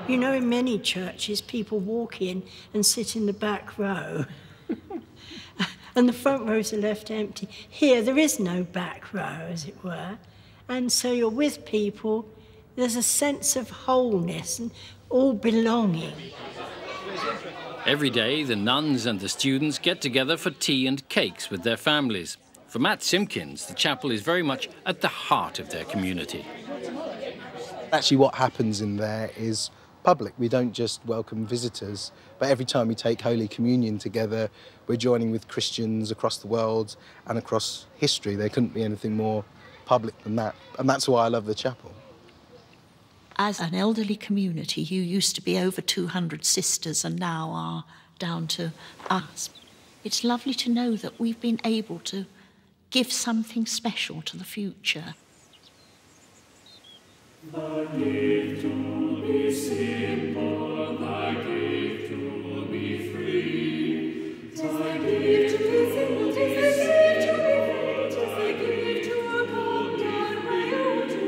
You know, in many churches, people walk in and sit in the back row. And the front rows are left empty. Here, there is no back row, as it were. And so you're with people, there's a sense of wholeness and all belonging. Every day, the nuns and the students get together for tea and cakes with their families. For Matt Simpkins, the chapel is very much at the heart of their community. Actually, what happens in there is public. We don't just welcome visitors, but every time we take Holy Communion together, we're joining with Christians across the world and across history. There couldn't be anything more public than that, and that's why I love the chapel. As an elderly community, you used to be over 200 sisters and now are down to us. It's lovely to know that we've been able to give something special to the future. Thy gift to be simple, thy gift to be free. Thy gift to be simple, tis thy gift to be free. Tis thy gift to come down royalty.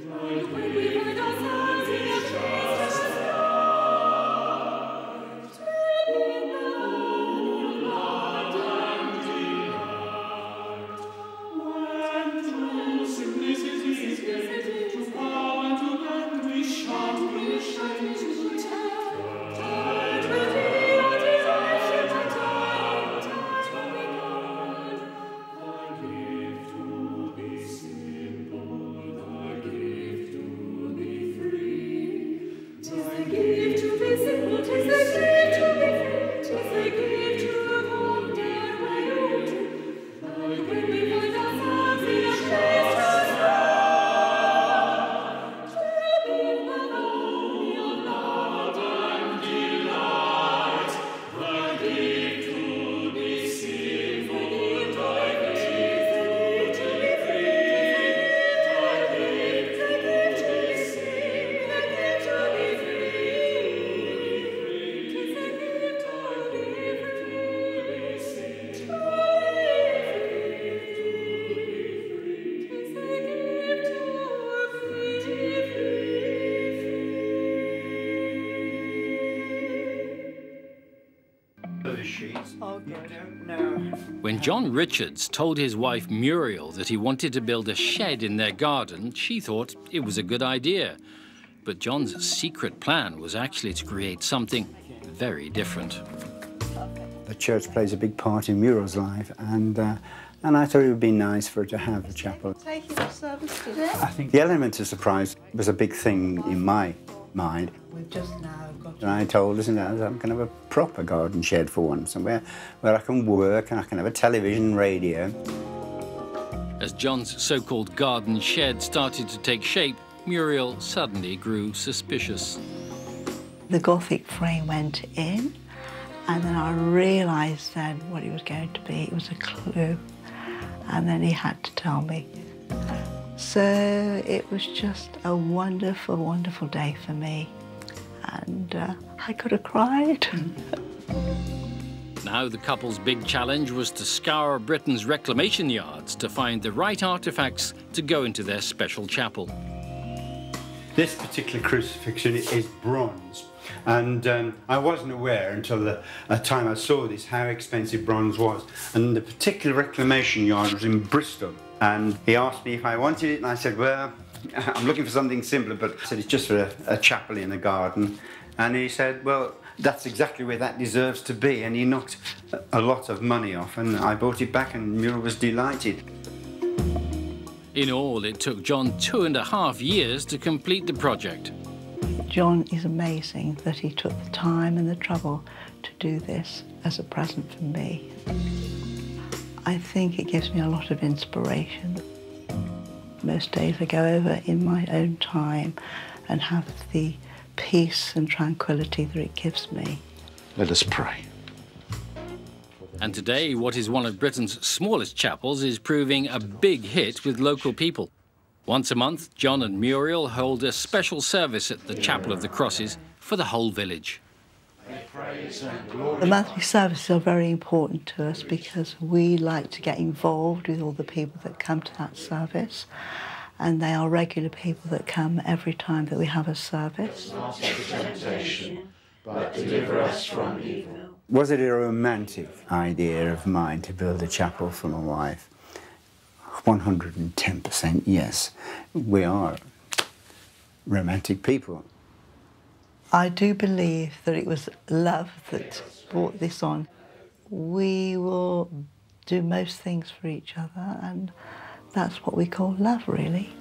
Right when we find ourselves in a Christ's light. To be known of love and delight. When true simplicity is gained, to power and to end we shall to tell. Tide will be our desire, ship and tide will be gone. Thy gift to be simple, thy gift to be free. Tis thy gift to be simple, tis thy gift to be free. Tis thy gift to come down royalty. Right when we find ourselves in a Christ's light. To be known of love and delight. Thy gift to be simple, thy gift to be free. Thy gift to be simple, thy gift to be free. Tis thy gift to be simple, to be free. Tis thy gift to be When John Richards told his wife Muriel that he wanted to build a shed in their garden, she thought it was a good idea. But John's secret plan was actually to create something very different. The church plays a big part in Muriel's life, and I thought it would be nice for her to have a chapel. Taking the service today? I think the element of surprise was a big thing in my mind. We've just now got And I told us, I'm going to have a proper garden shed for once, somewhere where I can work and I can have a television and radio. As John's so-called garden shed started to take shape, Muriel suddenly grew suspicious. The Gothic frame went in, and then I realised then what it was going to be. It was a clue, and then he had to tell me. So it was just a wonderful, wonderful day for me, and I could have cried. Now the couple's big challenge was to scour Britain's reclamation yards to find the right artefacts to go into their special chapel. This particular crucifixion is bronze, and I wasn't aware until the time I saw this how expensive bronze was. And the particular reclamation yard was in Bristol, and he asked me if I wanted it, and I said, well, I'm looking for something simpler, but I said it's just for a chapel in a garden. And he said, well, that's exactly where that deserves to be, and he knocked a lot of money off, and I bought it back, and Muriel was delighted. In all, it took John 2.5 years to complete the project. John is amazing that he took the time and the trouble to do this as a present for me. I think it gives me a lot of inspiration. Most days I go over in my own time and have the peace and tranquility that it gives me. Let us pray. And today, what is one of Britain's smallest chapels is proving a big hit with local people. Once a month, John and Muriel hold a special service at the Chapel of the Crosses for the whole village. The monthly services are very important to us because we like to get involved with all the people that come to that service. and they are regular people that come every time that we have a service. But deliver us from evil. Was it a romantic idea of mine to build a chapel for my wife? 110% yes. We are romantic people. I do believe that it was love that brought this on. We will do most things for each other, and that's what we call love, really.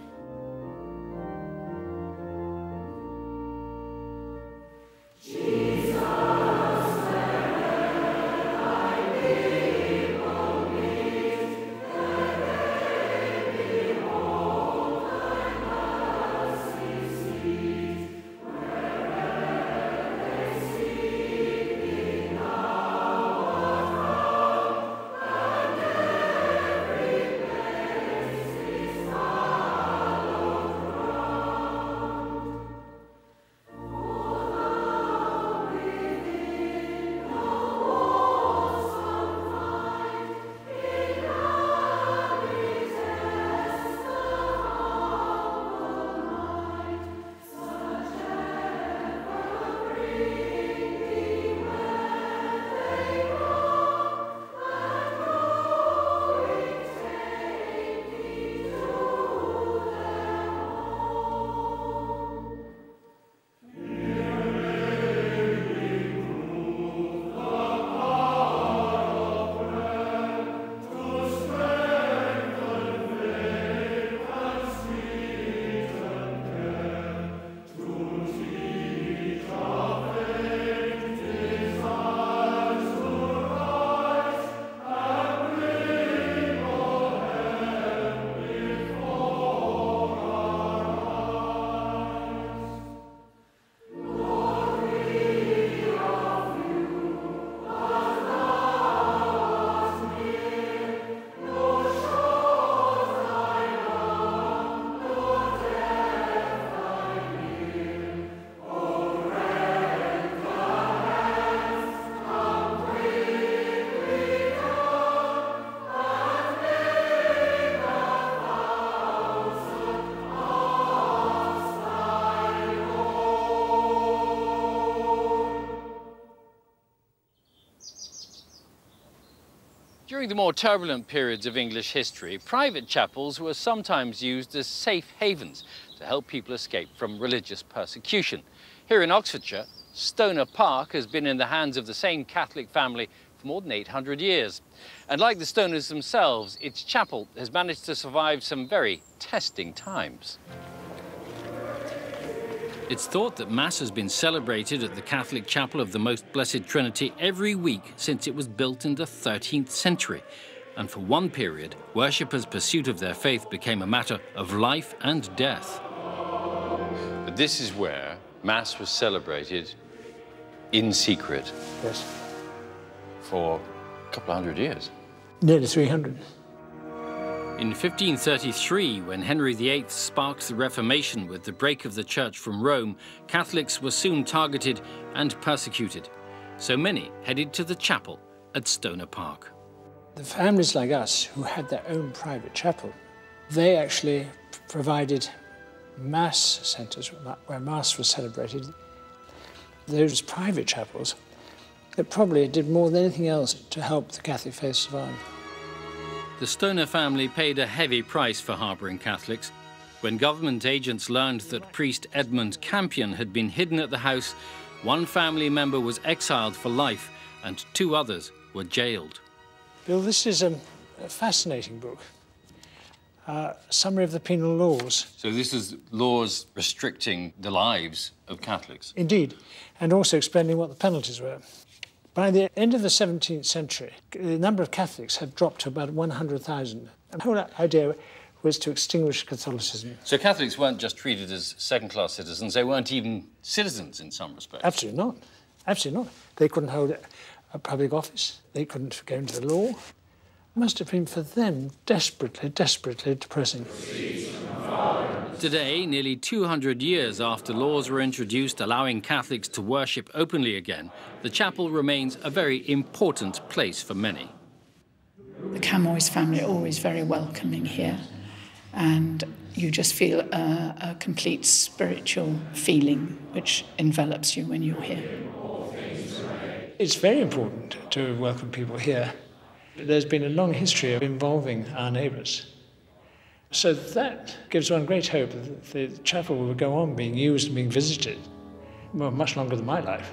During the more turbulent periods of English history, private chapels were sometimes used as safe havens to help people escape from religious persecution. Here in Oxfordshire, Stoner Park has been in the hands of the same Catholic family for more than 800 years. And like the Stoners themselves, its chapel has managed to survive some very testing times. It's thought that Mass has been celebrated at the Catholic Chapel of the Most Blessed Trinity every week since it was built in the 13th century. And for one period, worshippers' pursuit of their faith became a matter of life and death. But this is where Mass was celebrated in secret. Yes. For a couple of hundred years. Nearly 300. In 1533, when Henry VIII sparked the Reformation with the break of the Church from Rome, Catholics were soon targeted and persecuted. So many headed to the chapel at Stoner Park. The families like us who had their own private chapel, they actually provided Mass centres where Mass was celebrated. Those private chapels that probably did more than anything else to help the Catholic faith survive. The Stoner family paid a heavy price for harbouring Catholics. When government agents learned that priest Edmund Campion had been hidden at the house, one family member was exiled for life and 2 others were jailed. Bill, this is a fascinating book. Summary of the penal laws. So this is laws restricting the lives of Catholics? Indeed, and also explaining what the penalties were. By the end of the 17th century, the number of Catholics had dropped to about 100,000. The whole idea was to extinguish Catholicism. So Catholics weren't just treated as second-class citizens, they weren't even citizens in some respects? Absolutely not. Absolutely not. They couldn't hold a public office. They couldn't go into the law. It must have been, for them, desperately, desperately depressing. Today, nearly 200 years after laws were introduced allowing Catholics to worship openly again, the chapel remains a very important place for many. The Camoys family are always very welcoming here. and you just feel a complete spiritual feeling which envelops you when you're here. It's very important to welcome people here. There's been a long history of involving our neighbours. So that gives one great hope that the chapel will go on being used and being visited, well, much longer than my life.